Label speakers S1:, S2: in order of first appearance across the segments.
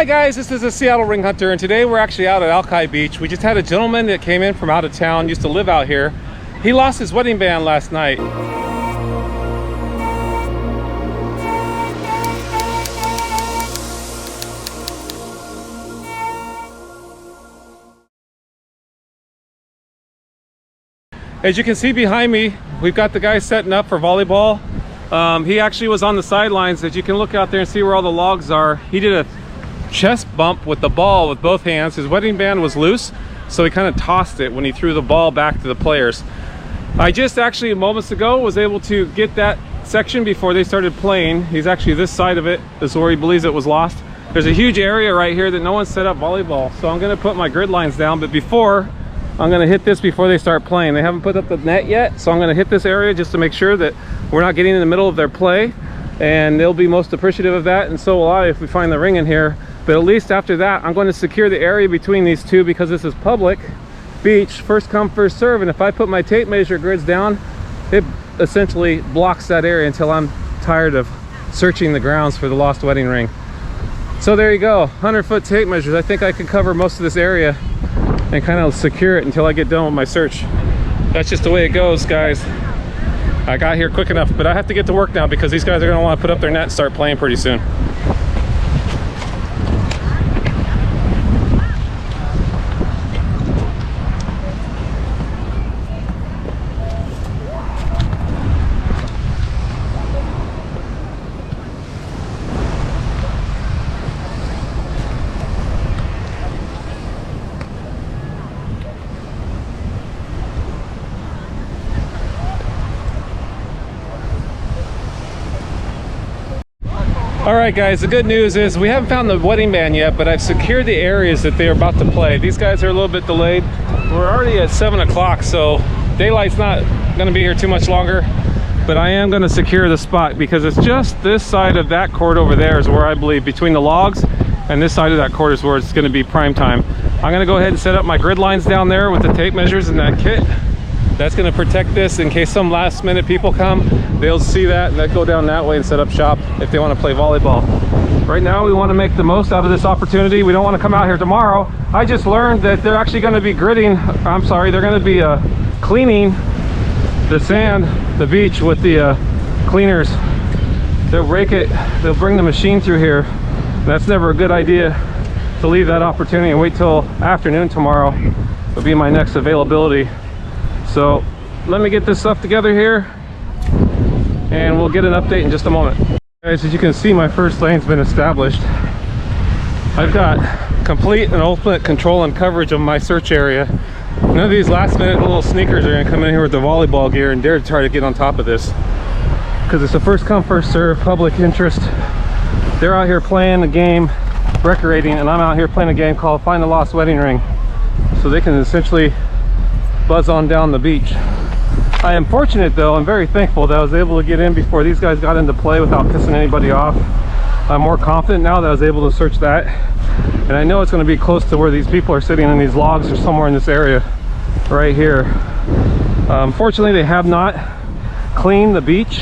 S1: guys, this is a Seattle Ring Hunter, and today we're actually out at Alki Beach. We just had a gentleman that came in from out of town, used to live out here. He lost his wedding band last night. As you can see behind me, we've got the guy setting up for volleyball. He actually was on the sidelines. As you can look out there and see where all the logs are. He did a chest bump with the ball with both hands. His wedding band was loose, so he kind of tossed it when he threw the ball back to the players. I just actually moments ago was able to get that section before they started playing. He's actually this side of it is where he believes it was lost. There's a huge area right here that no one set up volleyball, so I'm going to put my grid lines down, but before I'm going to hit this before they start playing. They haven't put up the net yet, so I'm going to hit this area just to make sure that we're not getting in the middle of their play, and they'll be most appreciative of that, and so will I if we find the ring in here. But at least after that, I'm going to secure the area between these two because this is public beach, first come first serve, and if I put my tape measure grids down, it essentially blocks that area until I'm tired of searching the grounds for the lost wedding ring. So there you go, 100-foot tape measures. I think I can cover most of this area and kind of secure it until I get done with my search. That's just the way it goes, guys. I got here quick enough, but I have to get to work now because these guys are going to want to put up their net and start playing pretty soon. All right, guys, the good news is we haven't found the wedding band yet, but I've secured the areas that they're about to play. These guys are a little bit delayed. We're already at 7 o'clock, so daylight's not going to be here too much longer, but I am going to secure the spot because it's just this side of that court over there is where I believe, between the logs and this side of that court is where it's going to be prime time. I'm going to go ahead and set up my grid lines down there with the tape measures and that kit. That's going to protect this in case some last minute people come. They'll see that and they'll go down that way and set up shop if they want to play volleyball. Right now we want to make the most out of this opportunity. We don't want to come out here tomorrow. I just learned that they're actually going to be they're going to be cleaning the sand, the beach with the cleaners. They'll rake it, they'll bring the machine through here. That's never a good idea to leave that opportunity and wait till afternoon tomorrow. Will be my next availability. So let me get this stuff together here and we'll get an update in just a moment. Guys, as you can see, my first lane's been established. I've got complete and ultimate control and coverage of my search area. None of these last minute little sneakers are gonna come in here with the volleyball gear and dare to try to get on top of this, because it's a first come first serve, public interest. They're out here playing a game, recreating, and I'm out here playing a game called Find the Lost Wedding Ring, so they can essentially buzz on down the beach. I am fortunate though, I'm very thankful that I was able to get in before these guys got into play without pissing anybody off. I'm more confident now that I was able to search that, and I know it's going to be close to where these people are sitting in these logs or somewhere in this area right here. Fortunately, they have not cleaned the beach.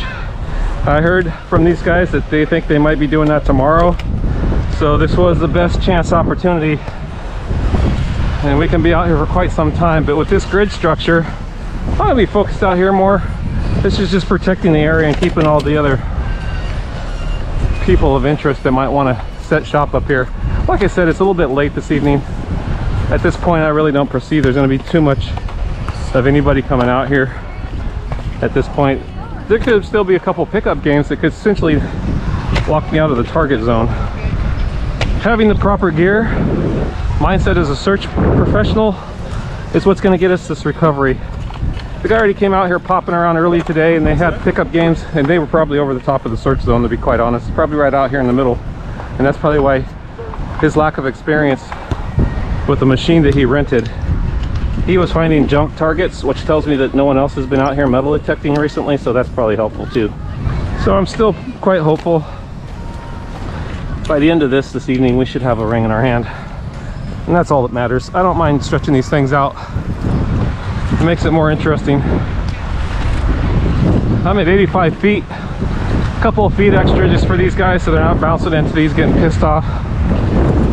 S1: I heard from these guys that they think they might be doing that tomorrow, so this was the best chance opportunity, and we can be out here for quite some time. But with this grid structure, I'm gonna be focused out here more. This is just protecting the area and keeping all the other people of interest that might want to set shop up here. Like I said, it's a little bit late this evening. At this point, I really don't perceive there's going to be too much of anybody coming out here at this point. There could still be a couple pickup games that could essentially lock me out of the target zone. Having the proper gear, mindset as a search professional, is what's going to get us this recovery. The guy already came out here popping around early today, and they had pickup games, and they were probably over the top of the search zone, to be quite honest. Probably right out here in the middle, and that's probably why his lack of experience with the machine that he rented. He was finding junk targets, which tells me that no one else has been out here metal detecting recently, so that's probably helpful too. So I'm still quite hopeful. By the end of this evening, we should have a ring in our hand, and that's all that matters. I don't mind stretching these things out. It makes it more interesting. I'm at 85 feet. A couple of feet extra just for these guys so they're not bouncing into these getting pissed off.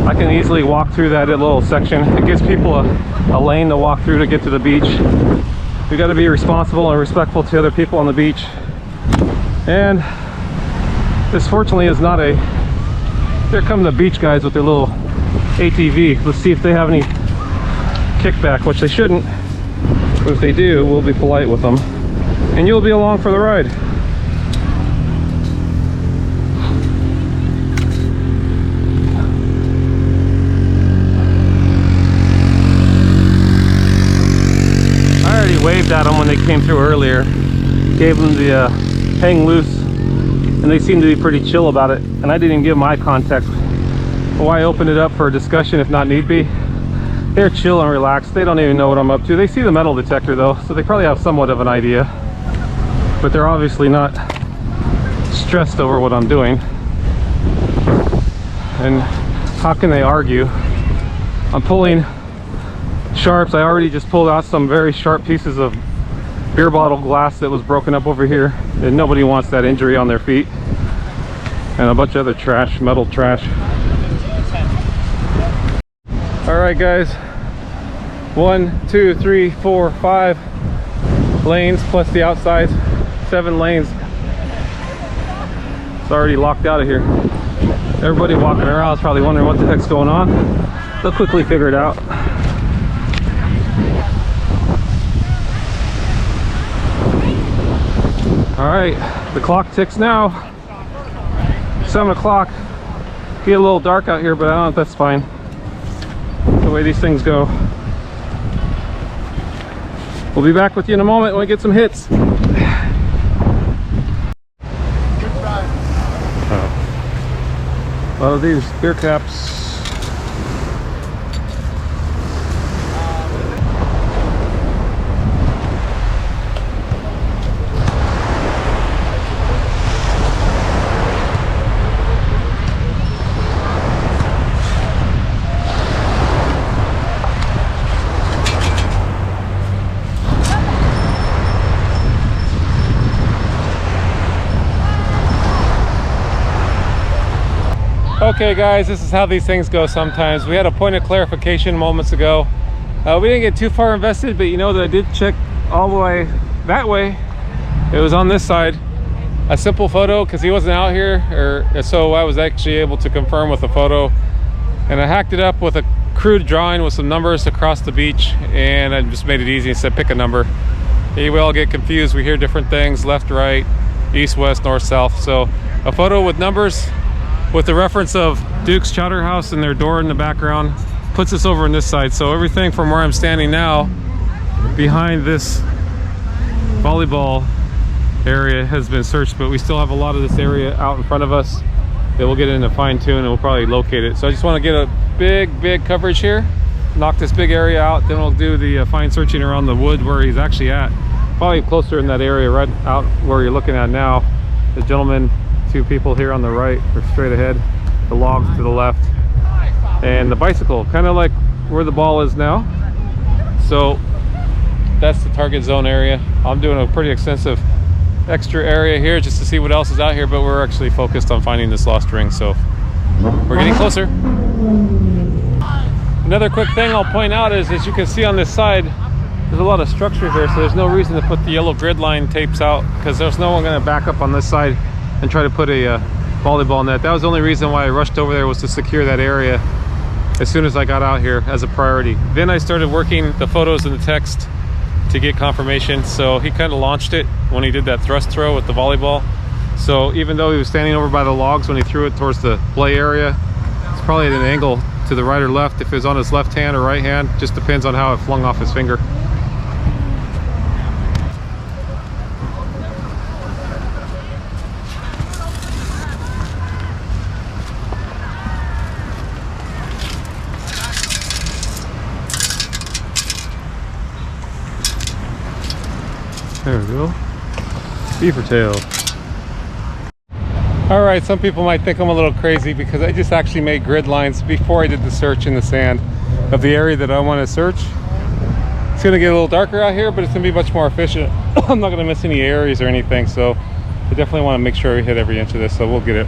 S1: I can easily walk through that little section. It gives people a lane to walk through to get to the beach. We got to be responsible and respectful to other people on the beach. And this fortunately is not a... Here come the beach guys with their little ATV. Let's see if they have any kickback, which they shouldn't. But if they do, we'll be polite with them. And you'll be along for the ride. I already waved at them when they came through earlier. Gave them the hang loose, and they seemed to be pretty chill about it. And I didn't even give them eye contact. Why open it up for a discussion if not need be? They're chill and relaxed. They don't even know what I'm up to. They see the metal detector though, so they probably have somewhat of an idea. But they're obviously not stressed over what I'm doing. And how can they argue? I'm pulling sharps. I already just pulled out some very sharp pieces of beer bottle glass that was broken up over here. And nobody wants that injury on their feet. And a bunch of other trash, metal trash. All right, guys. 1, 2, 3, 4, 5 lanes plus the outside. 7 lanes. It's already locked out of here. Everybody walking around is probably wondering what the heck's going on. They'll quickly figure it out. All right, the clock ticks now. 7 o'clock. Get a little dark out here, but I don't know if that's fine. The way these things go. We'll be back with you in a moment when we get some hits. A lot of these beer caps. Okay guys, this is how these things go sometimes. We had a point of clarification moments ago. We didn't get too far invested, but you know that I did check all the way that way. It was on this side. A simple photo, because he wasn't out here, so I was actually able to confirm with a photo. And I hacked it up with a crude drawing with some numbers across the beach, and I just made it easy and said pick a number. We all get confused. We hear different things, left, right, east, west, north, south. So a photo with numbers with the reference of Duke's Chowder House and their door in the background puts us over on this side. So everything from where I'm standing now behind this volleyball area has been searched, but we still have a lot of this area out in front of us that we'll get into fine tune and we'll probably locate it. So I just want to get a big coverage here, knock this big area out, then we'll do the fine searching around the wood where he's actually at. Probably closer in that area right out where you're looking at now. The gentleman, 2 people here on the right or straight ahead, the logs to the left, and the bicycle kind of like where the ball is now. So that's the target zone area. I'm doing a pretty extensive extra area here just to see what else is out here, but we're actually focused on finding this lost ring, so we're getting closer. Another quick thing I'll point out is, as you can see on this side, there's a lot of structure here, so there's no reason to put the yellow grid line tapes out, because there's no one going to back up on this side and try to put a volleyball net. That was the only reason why I rushed over there, was to secure that area as soon as I got out here as a priority. Then I started working the photos and the text to get confirmation. So he kind of launched it when he did that thrust throw with the volleyball. So even though he was standing over by the logs when he threw it towards the play area, it's probably at an angle to the right or left. If it was on his left hand or right hand, just depends on how it flung off his finger. There we go. Beaver tail. All right, some people might think I'm a little crazy because I just actually made grid lines before I did the search in the sand of the area that I want to search. It's going to get a little darker out here, but it's going to be much more efficient. I'm not going to miss any areas or anything, so I definitely want to make sure we hit every inch of this, so we'll get it.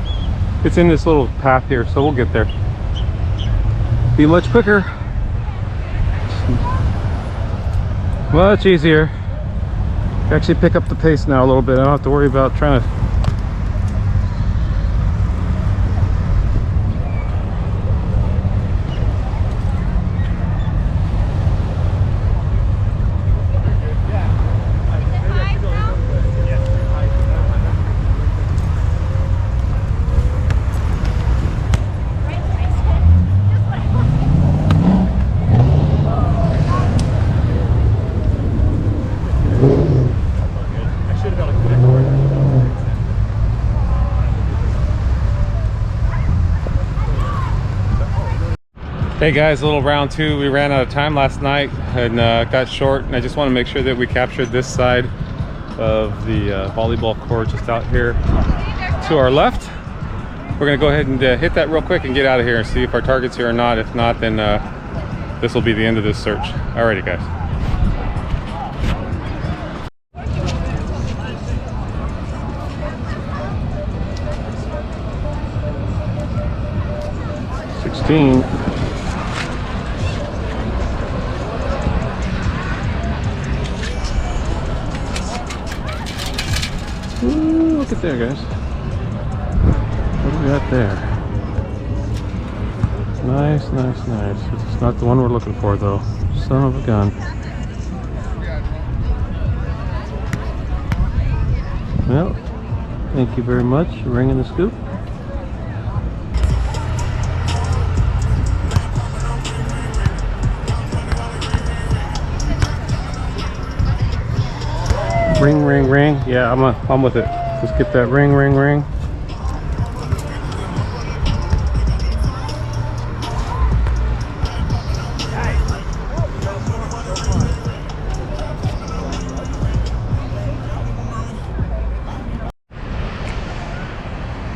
S1: It's in this little path here, so we'll get there. Be much quicker, much easier. Actually pick up the pace now a little bit. I don't have to worry about trying to Hey guys, a little round two. We ran out of time last night and got short, and I just want to make sure that we captured this side of the volleyball court just out here to our left. We're gonna go ahead and hit that real quick and get out of here and see if our target's here or not. If not, then this will be the end of this search. Alrighty guys. Ooh, look at there, guys. What do we got there? Nice, nice, nice. It's not the one we're looking for, though. Son of a gun. Well, thank you very much for ringing the scoop. Ring, ring, ring. Yeah, I'm with it. Let's get that ring, ring, ring.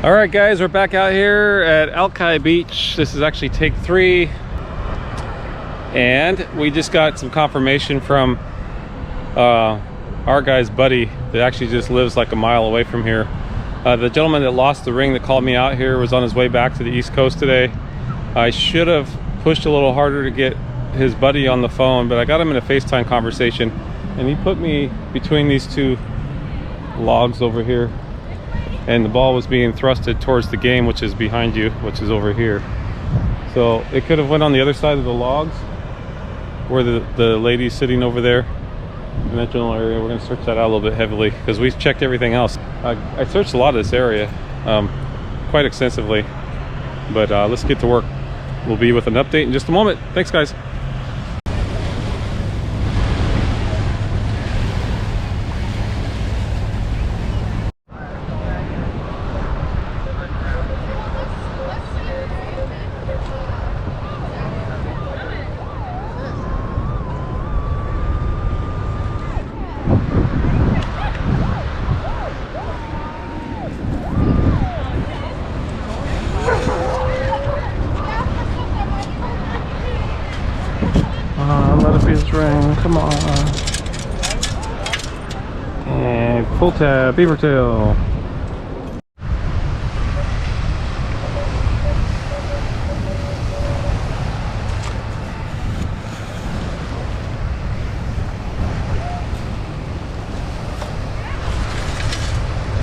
S1: All right, guys, we're back out here at Alki Beach. This is actually take 3, and we just got some confirmation from our guy's buddy that actually just lives like a mile away from here. The gentleman that lost the ring that called me out here was on his way back to the East Coast today. I should have pushed a little harder to get his buddy on the phone, but I got him in a FaceTime conversation, and he put me between these two logs over here, and the ball was being thrusted towards the game, which is behind you, which is over here. So it could have went on the other side of the logs where the lady's sitting over there in that general area. We're going to search that out a little bit heavily because we've checked everything else. I searched a lot of this area quite extensively, but let's get to work. We'll be with an update in just a moment. Thanks, guys. Let it be his ring, come on. And pull tab, beaver tail.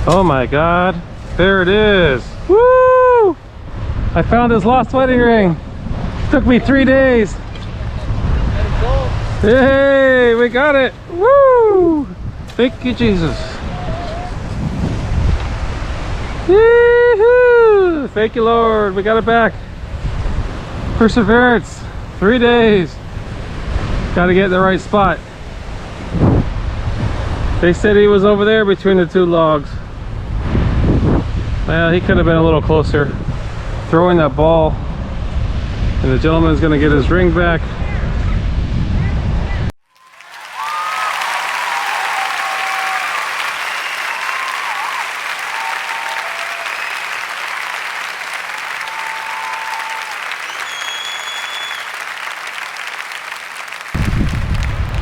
S1: Oh my God, there it is. Woo! I found his lost wedding ring. Took me 3 days. Hey, we got it! Woo! Thank you, Jesus. Woo-hoo! Thank you, Lord. We got it back. Perseverance. 3 days. Got to get in the right spot. They said he was over there between the 2 logs. Well, he could have been a little closer. Throwing that ball. And the gentleman's going to get his ring back.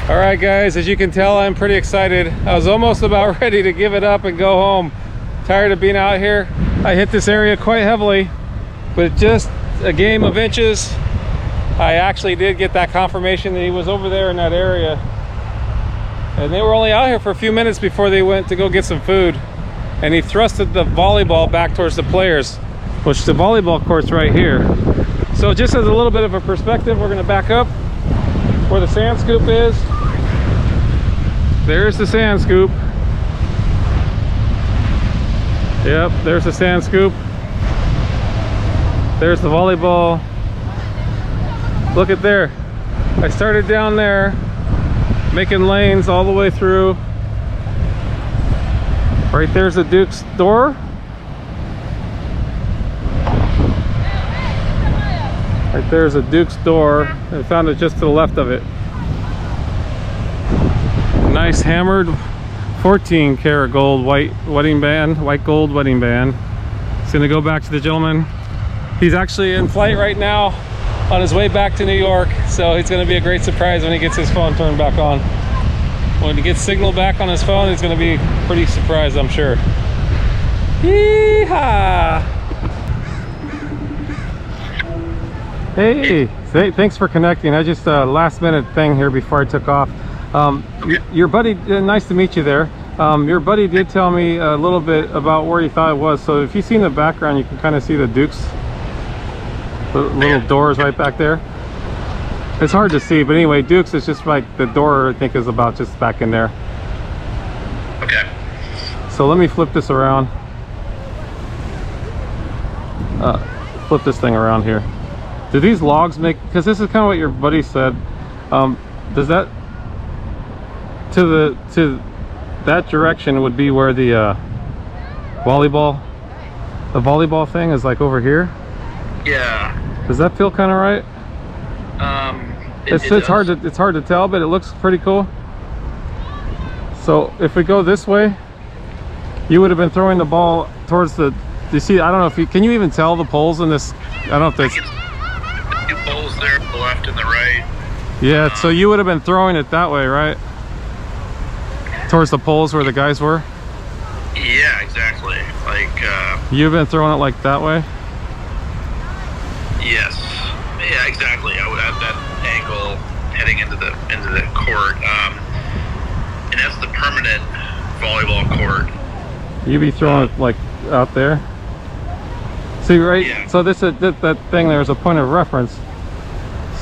S1: All right, guys, as you can tell, I'm pretty excited. I was almost about ready to give it up and go home. Tired of being out here. I hit this area quite heavily, but just a game of inches. I actually did get that confirmation that he was over there in that area. And they were only out here for a few minutes before they went to go get some food. And he thrusted the volleyball back towards the players, which the volleyball court's right here. So just as a little bit of a perspective, we're gonna back up where the sand scoop is. There's the sand scoop. Yep, there's the sand scoop. There's the volleyball. Look at there. I started down there, making lanes all the way through. Right there's the Duke's door. Right there's a Duke's door. I found it just to the left of it. Nice hammered 14 karat gold white wedding band, white gold wedding band. It's gonna go back to the gentleman. He's actually in flight right now on his way back to New York, so it's gonna be a great surprise when he gets his phone turned back on. When he gets signal back on his phone, he's gonna be pretty surprised, I'm sure. Yeehaw! Hey, thanks for connecting. I just last minute thing here before I took off. Your buddy, nice to meet you there. Your buddy did tell me a little bit about where he thought it was. So if you see in the background, you can kind of see the Duke's little doors right back there. It's hard to see, but anyway, Duke's is just like the door, I think, is about just back in there.
S2: Okay.
S1: So let me flip this around. Flip this thing around here. Do these logs make, because this is kind of what your buddy said, does that to that direction would be where the volleyball thing is, like over here?
S2: Yeah.
S1: Does that feel kind of right? It's hard to tell, but it looks pretty cool. So if we go this way, you would have been throwing the ball towards the, you see, I don't know if you can you even tell the poles in this. I don't know if there's
S2: two poles there, the left and the right.
S1: Yeah, so you would have been throwing it that way, right? Towards the poles where the guys were?
S2: Yeah, exactly. Like
S1: you've been throwing it like that way?
S2: Yes. Yeah, exactly. I would have that angle heading into the court. And that's the permanent volleyball court.
S1: You'd be throwing it like out there? See, right?
S2: Yeah.
S1: So this is that thing there is a point of reference.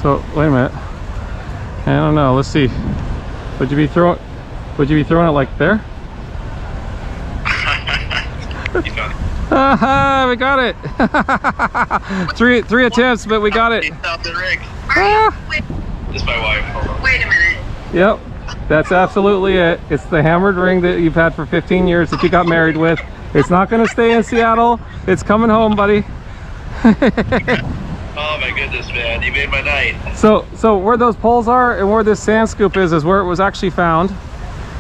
S1: So wait a minute. I don't know. Let's see. Would you be throwing it like there?
S2: You got it.
S1: Haha, we got it. three attempts, but we got it.
S2: Out the rig.
S3: Wait,
S2: This is my wife. Hold on.
S3: wait a minute.
S1: Yep, that's absolutely it. It's the hammered ring that you've had for 15 years that you got married with. It's not going to stay in Seattle. It's coming home, buddy.
S2: Oh my goodness, man. You made my night.
S1: So where those poles are and where this sand scoop is where it was actually found.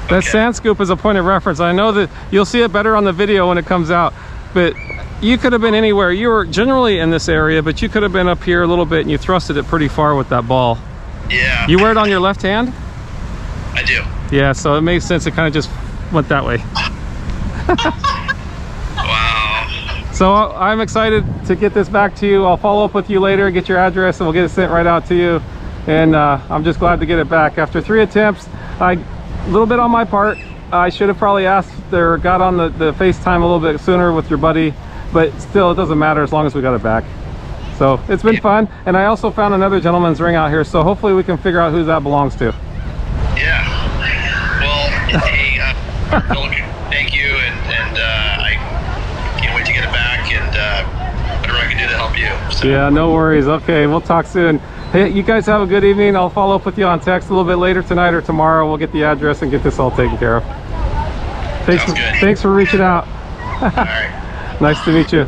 S1: That
S2: Okay.
S1: sand scoop is a point of reference. I know that you'll see it better on the video when it comes out, but you could have been anywhere. You were generally in this area, but you could have been up here a little bit and you thrusted it pretty far with that ball.
S2: Yeah.
S1: You wear it on your left hand?
S2: I do.
S1: Yeah, so it makes sense. It kind of just went that way.
S2: Wow.
S1: So I'm excited to get this back to you. I'll follow up with you later, get your address, and we'll get it sent right out to you. And I'm just glad to get it back. After 3 attempts, a little bit on my part. I should have probably asked or got on the FaceTime a little bit sooner with your buddy, but still, it doesn't matter as long as we got it back. So it's been fun. And I also found another gentleman's ring out here, so hopefully we can figure out who that belongs to.
S2: Yeah. Well, hey, Philip, thank you, and I can't wait to get it back, and whatever I can do to help you. So.
S1: Yeah, no worries. Okay, we'll talk soon. Hey, you guys have a good evening. I'll follow up with you on text a little bit later tonight or tomorrow. We'll get the address and get this all taken care of. Thanks for reaching out.
S2: All right.
S1: Nice to meet you.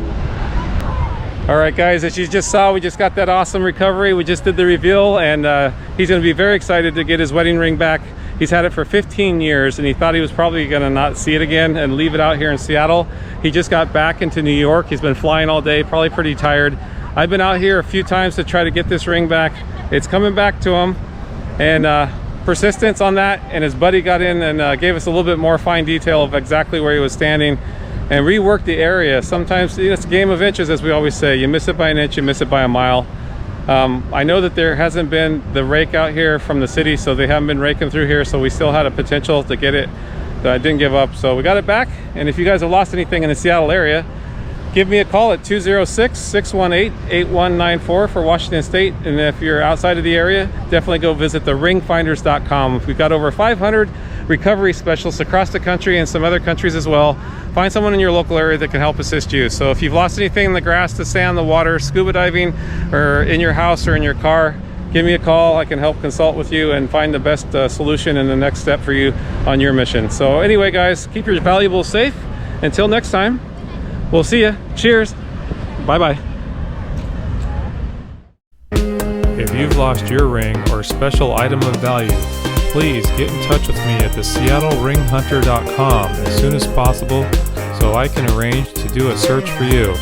S1: All right, guys, as you just saw, we just got that awesome recovery. We just did the reveal, and he's going to be very excited to get his wedding ring back. He's had it for 15 years, and he thought he was probably going to not see it again and leave it out here in Seattle. He just got back into New York. He's been flying all day, probably pretty tired. I've been out here a few times to try to get this ring back. It's coming back to him, and persistence on that, and his buddy got in and gave us a little bit more fine detail of exactly where he was standing and reworked the area. Sometimes it's a game of inches, as we always say. You miss it by an inch, you miss it by a mile. I know that there hasn't been the rake out here from the city, so they haven't been raking through here, so we still had a potential to get it. I didn't give up, so we got it back. And if you guys have lost anything in the Seattle area, give me a call at 206-618-8194 for Washington State. And if you're outside of the area, definitely go visit theringfinders.com. We've got over 500 recovery specialists across the country and some other countries as well. Find someone in your local area that can help assist you. So if you've lost anything in the grass, the sand, the water, scuba diving, or in your house or in your car, give me a call. I can help consult with you and find the best solution and the next step for you on your mission. So anyway, guys, keep your valuables safe. Until next time, we'll see you. Cheers. Bye-bye. If you've lost your ring or special item of value, please get in touch with me at the SeattleRingHunter.com as soon as possible so I can arrange to do a search for you.